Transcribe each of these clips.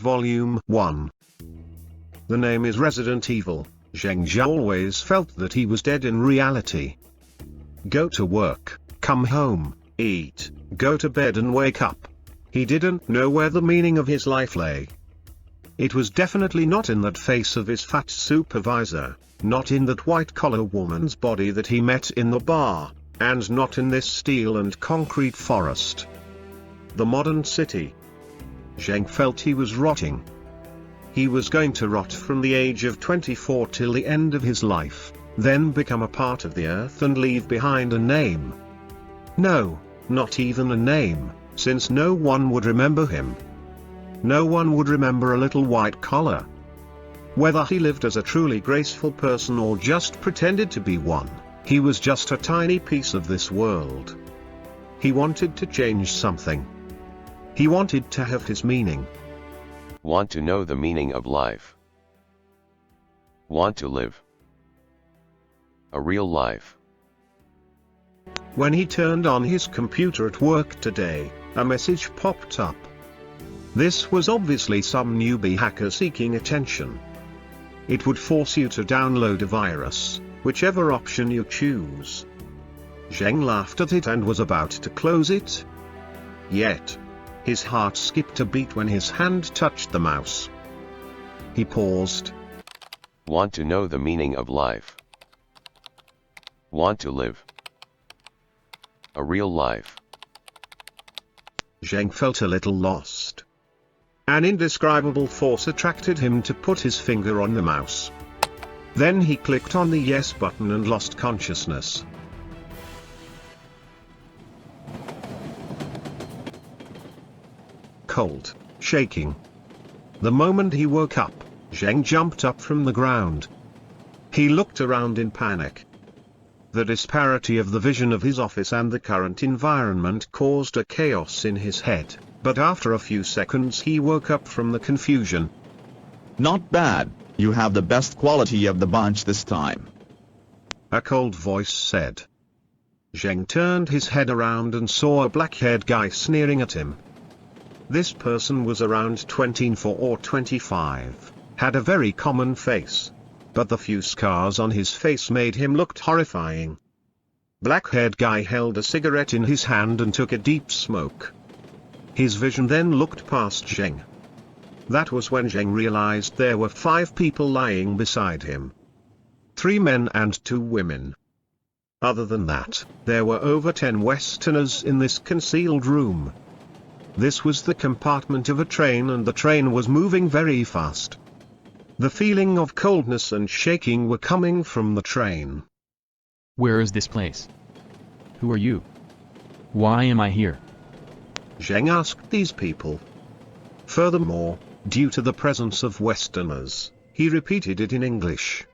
Volume 1. The name is Resident Evil. Zheng Zha always felt that he was dead in reality. Go to work, come home, eat, go to bed and wake up. He didn't know where the meaning of his life lay. It was definitely not in that face of his fat supervisor, not in that white-collar woman's body that he met in the bar, and not in this steel and concrete forest. The modern city. Zheng felt he was rotting. He was going to rot from the age of 24 till the end of his life, then become a part of the earth and leave behind a name. No, not even a name, since no one would remember him. No one would remember a little white collar. Whether he lived as a truly graceful person or just pretended to be one, he was just a tiny piece of this world. He wanted to change something. He wanted to have his meaning. Want to know the meaning of life. Want to live a real life. When he turned on his computer at work today, a message popped up. This was obviously some newbie hacker seeking attention. It would force you to download a virus, whichever option you choose. Zheng laughed at it and was about to close it. Yet, his heart skipped a beat when his hand touched the mouse. He paused. Want to know the meaning of life. Want to live a real life. Zheng felt a little lost. An indescribable force attracted him to put his finger on the mouse. Then he clicked on the yes button and lost consciousness. Cold, shaking. The moment he woke up, Zheng jumped up from the ground. He looked around in panic. The disparity of the vision of his office and the current environment caused a chaos in his head, but after a few seconds he woke up from the confusion. Not bad, you have the best quality of the bunch this time, a cold voice said. Zheng turned his head around and saw a black-haired guy sneering at him. This person was around 24 or 25, had a very common face, but the few scars on his face made him look horrifying. Black-haired guy held a cigarette in his hand and took a deep smoke. His vision then looked past Zheng. That was when Zheng realized there were 5 people lying beside him. 3 men and 2 women. Other than that, there were over 10 Westerners in this concealed room. This was the compartment of a train and the train was moving very fast. The feeling of coldness and shaking were coming from the train. Where is this place? Who are you? Why am I here? Zheng asked these people. Furthermore, due to the presence of Westerners, he repeated it in English.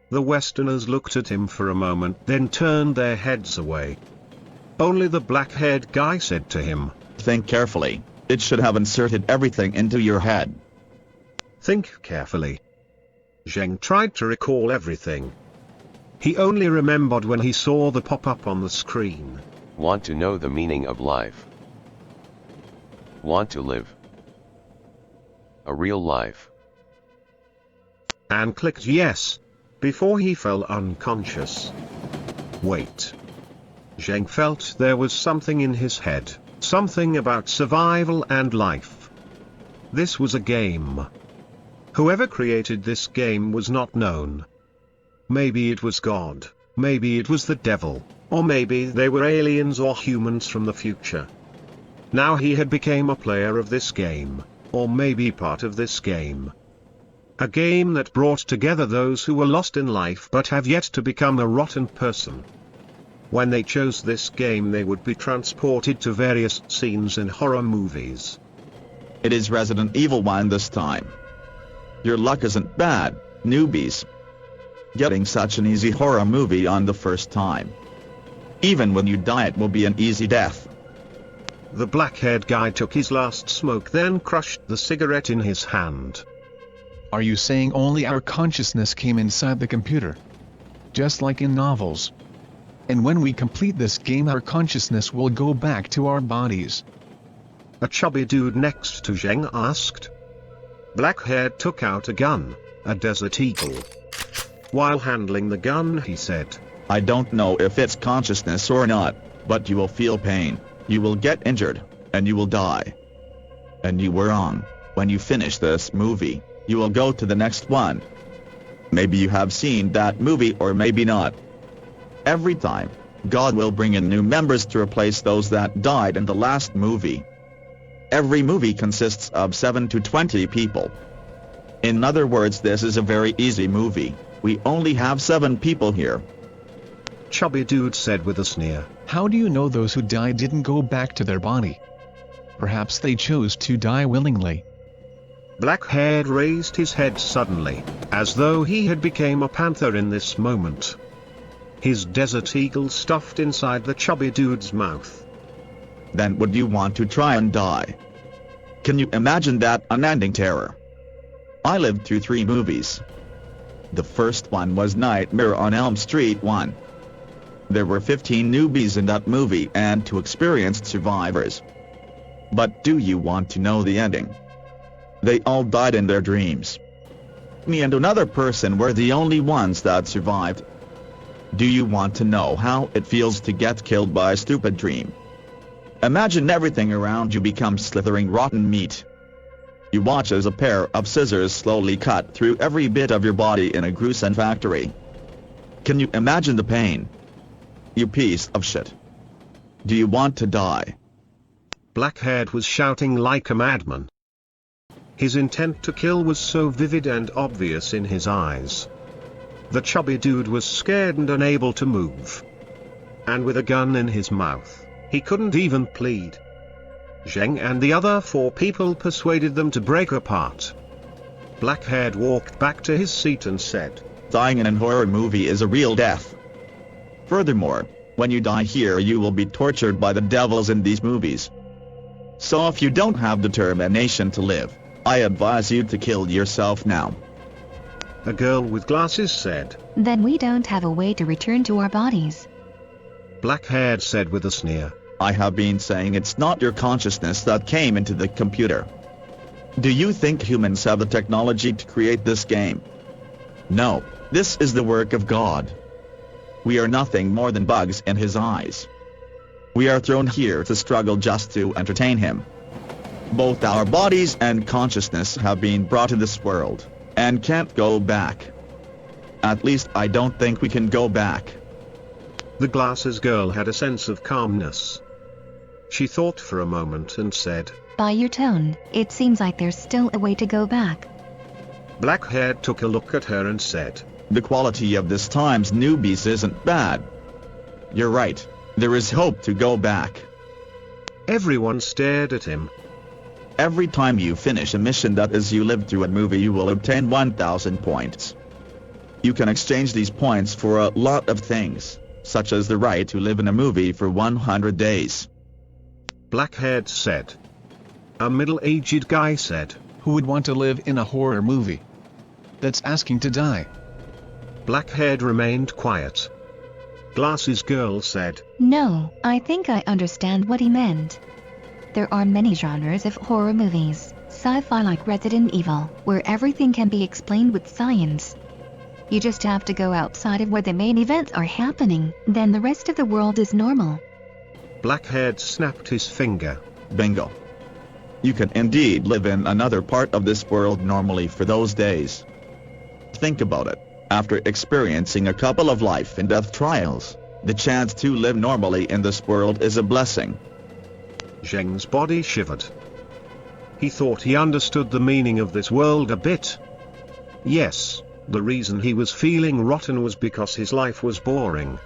The Westerners looked at him for a moment, then turned their heads away. Only the black-haired guy said to him, think carefully, it should have inserted everything into your head. Think carefully. Zheng tried to recall everything. He only remembered when he saw the pop-up on the screen. Want to know the meaning of life. Want to live a real life. And clicked yes, before he fell unconscious. Wait. Zheng felt there was something in his head, something about survival and life. This was a game. Whoever created this game was not known. Maybe it was God, maybe it was the devil, or maybe they were aliens or humans from the future. Now he had become a player of this game, or maybe part of this game. A game that brought together those who were lost in life but have yet to become a rotten person. When they chose this game they would be transported to various scenes in horror movies. It is Resident Evil 1 this time. Your luck isn't bad, newbies. Getting such an easy horror movie on the first time. Even when you die it will be an easy death. The black-haired guy took his last smoke, then crushed the cigarette in his hand. Are you saying only our consciousness came inside the computer? Just like in novels. And when we complete this game our consciousness will go back to our bodies. A chubby dude next to Zheng asked. Blackhead took out a gun, a Desert Eagle. While handling the gun he said, I don't know if it's consciousness or not, but you will feel pain, you will get injured, and you will die. And you were wrong. When you finish this movie, you will go to the next one. Maybe you have seen that movie or maybe not. Every time, God will bring in new members to replace those that died in the last movie. Every movie consists of 7 to 20 people. In other words, this is a very easy movie. We only have 7 people here. Chubby Dude said with a sneer. How do you know those who died didn't go back to their body? Perhaps they chose to die willingly. Blackhead raised his head suddenly, as though he had become a panther in this moment. His Desert Eagle stuffed inside the Chubby Dude's mouth. Then would you want to try and die? Can you imagine that unending terror? I lived through 3 movies. The first one was Nightmare on Elm Street 1. There were 15 newbies in that movie and 2 experienced survivors. But do you want to know the ending? They all died in their dreams. Me and another person were the only ones that survived. Do you want to know how it feels to get killed by a stupid dream? Imagine everything around you becomes slithering rotten meat. You watch as a pair of scissors slowly cut through every bit of your body in a gruesome factory. Can you imagine the pain? You piece of shit. Do you want to die? Blackhead was shouting like a madman. His intent to kill was so vivid and obvious in his eyes. The Chubby Dude was scared and unable to move. And with a gun in his mouth, he couldn't even plead. Zheng and the other 4 people persuaded them to break apart. Blackhead walked back to his seat and said, Dying in a horror movie is a real death. Furthermore, when you die here you will be tortured by the devils in these movies. So if you don't have determination to live, I advise you to kill yourself now. A girl with glasses said, Then we don't have a way to return to our bodies. Blackhead said with a sneer, I have been saying it's not your consciousness that came into the computer. Do you think humans have the technology to create this game? No, this is the work of God. We are nothing more than bugs in his eyes. We are thrown here to struggle just to entertain him. Both our bodies and consciousness have been brought to this world, and can't go back. At least I don't think we can go back. The glasses girl had a sense of calmness. She thought for a moment and said, By your tone, it seems like there's still a way to go back. Blackhead took a look at her and said, The quality of this time's newbies isn't bad. You're right, there is hope to go back. Everyone stared at him. Every time you finish a mission that is you lived through a movie you will obtain 1,000 points. You can exchange these points for a lot of things, such as the right to live in a movie for 100 days. Blackhead said. A middle-aged guy said, Who would want to live in a horror movie? That's asking to die. Blackhead remained quiet. Glasses girl said, No, I think I understand what he meant. There are many genres of horror movies, sci-fi like Resident Evil, where everything can be explained with science. You just have to go outside of where the main events are happening, then the rest of the world is normal. Blackhead snapped his finger. Bingo. You can indeed live in another part of this world normally for those days. Think about it. After experiencing a couple of life and death trials, the chance to live normally in this world is a blessing. Zheng's body shivered. He thought he understood the meaning of this world a bit. Yes, the reason he was feeling rotten was because his life was boring.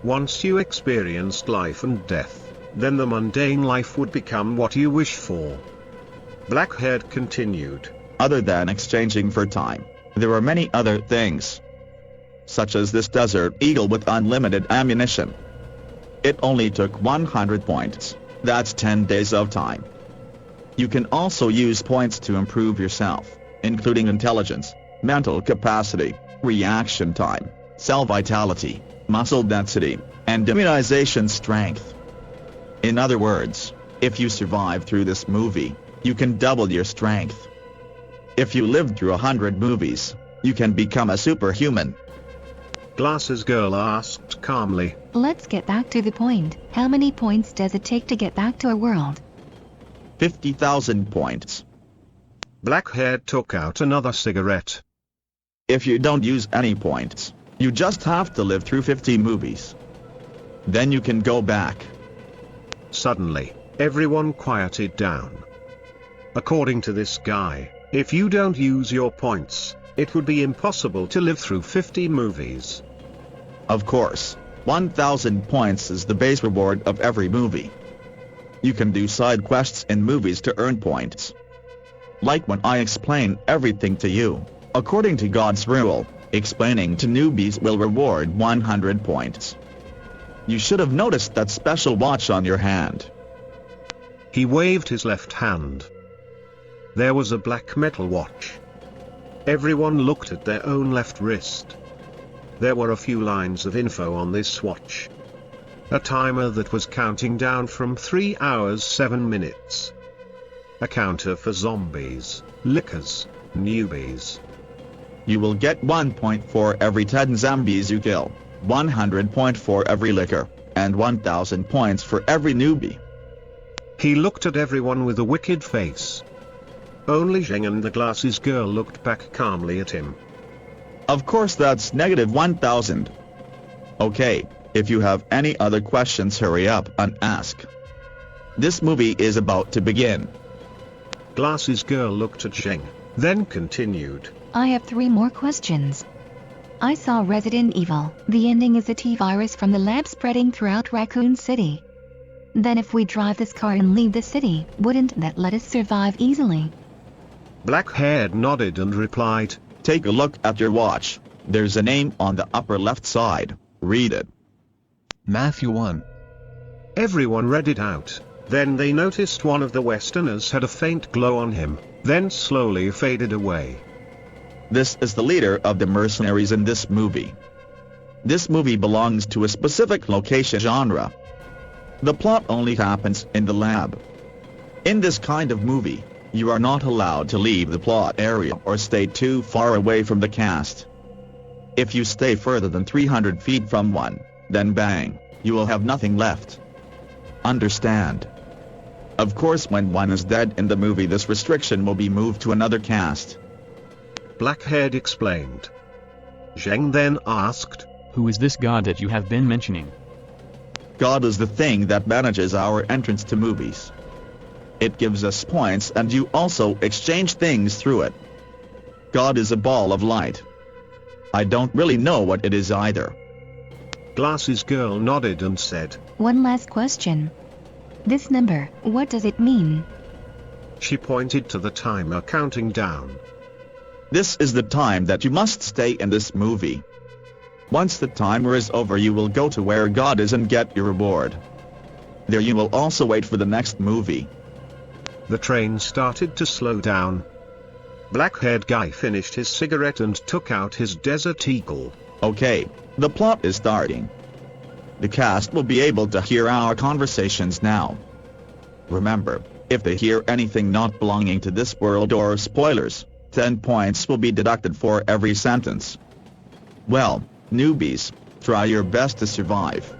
Once you experienced life and death, then the mundane life would become what you wish for. Blackhead continued. Other than exchanging for time, there are many other things. Such as this Desert Eagle with unlimited ammunition. It only took 100 points. That's 10 days of time. You can also use points to improve yourself, including intelligence, mental capacity, reaction time, cell vitality, muscle density, and immunization strength. In other words, if you survive through this movie, you can double your strength. If you lived through 100 movies, you can become a superhuman. Glasses girl asked calmly. Let's get back to the point. How many points does it take to get back to our world? 50,000 points. Black-haired took out another cigarette. If you don't use any points, you just have to live through 50 movies. Then you can go back. Suddenly, everyone quieted down. According to this guy, if you don't use your points, it would be impossible to live through 50 movies. Of course, 1,000 points is the base reward of every movie. You can do side quests in movies to earn points. Like when I explain everything to you, according to God's rule, explaining to newbies will reward 100 points. You should have noticed that special watch on your hand. He waved his left hand. There was a black metal watch. Everyone looked at their own left wrist. There were a few lines of info on this watch. A timer that was counting down from 3 hours 7 minutes. A counter for zombies, lickers, newbies. You will get 1 point for every 10 zombies you kill, 100 point for every licker, and 1,000 points for every newbie. He looked at everyone with a wicked face. Only Zheng and the glasses girl looked back calmly at him. Of course that's negative 1,000. Okay, if you have any other questions hurry up and ask. This movie is about to begin. Glasses girl looked at Zheng, then continued. I have 3 more questions. I saw Resident Evil. The ending is a T-virus from the lab spreading throughout Raccoon City. Then if we drive this car and leave the city, wouldn't that let us survive easily? Black-haired nodded and replied. Take a look at your watch. There's a name on the upper left side. Read it. Matthew 1. Everyone read it out. Then they noticed one of the Westerners had a faint glow on him, then slowly faded away. This is the leader of the mercenaries in this movie. This movie belongs to a specific location genre. The plot only happens in the lab. In this kind of movie, you are not allowed to leave the plot area or stay too far away from the cast. If you stay further than 300 feet from one, then bang, you will have nothing left. Understand? Of course when one is dead in the movie this restriction will be moved to another cast. Black-haired explained. Zheng then asked, Who is this god that you have been mentioning? God is the thing that manages our entrance to movies. It gives us points and you also exchange things through it. God is a ball of light. I don't really know what it is either. Glasses girl nodded and said. One last question. This number, what does it mean? She pointed to the timer counting down. This is the time that you must stay in this movie. Once the timer is over you will go to where God is and get your reward. There you will also wait for the next movie. The train started to slow down. Black-haired guy finished his cigarette and took out his Desert Eagle. Okay, the plot is starting. The cast will be able to hear our conversations now. Remember, if they hear anything not belonging to this world or spoilers, 10 points will be deducted for every sentence. Well, newbies, try your best to survive.